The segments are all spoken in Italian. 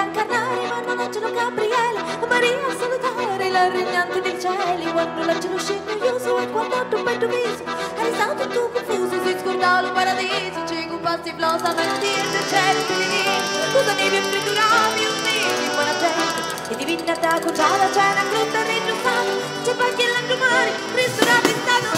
incarnare, ma non angelo Gabriele, Maria salutare la regnante del cielo. Quando l'angelo scende io so e guardato un bel viso, è stato tutto confuso, si scordava il paradiso, ci compassi flosa mentire, cielo ti dico, cosa ne vi fritturati, un mio buona gente, e divina da cuciata, c'è una crutta ringiussata, c'è poi che l'angelo mare, ristorati in stato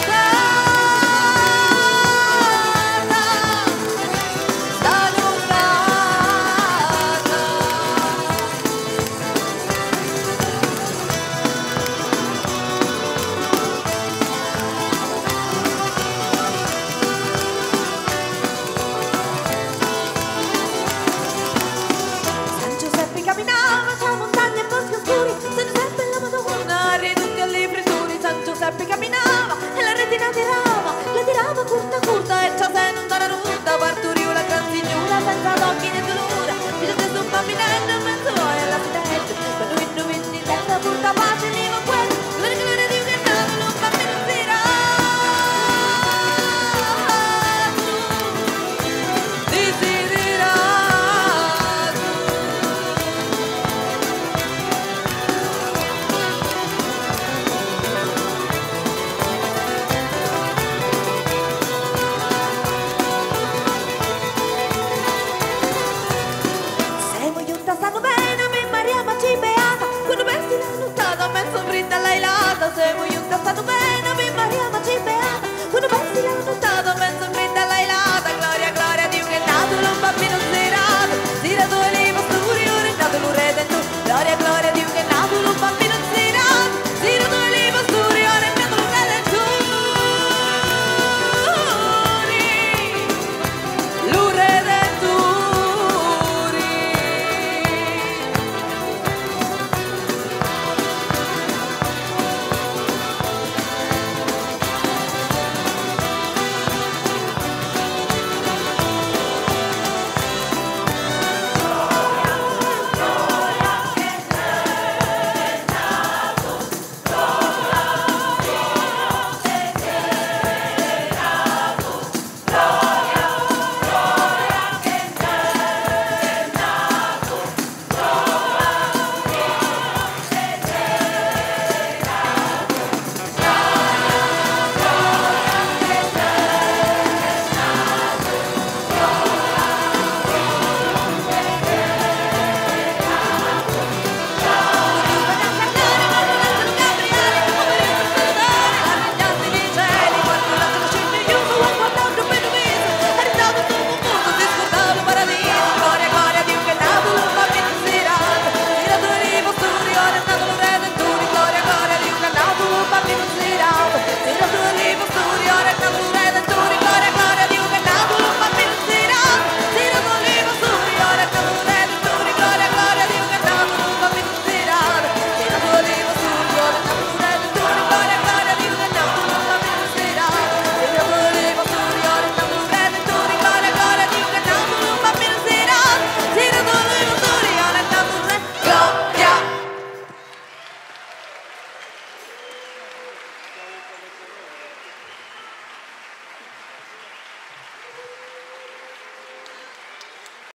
camminava tra montagne e boschi oscuri, San Giuseppe e la Madonna, ridotti alle fritture. San Giuseppe camminava e la retina la tirava curta curta, e ciò se non dà ruta, partoriva la gran signora senza occhi né dolore, fece stesso un bambinello in mezzo alla finestra, quando indovini terra purta pace lì con quello, il colore di un cantato, un bambino inspirato, desiderato. Stanno bene, mi Maria ma ci beata, quando pensi la nottata, mezzo fredda l'hai lata, se voglio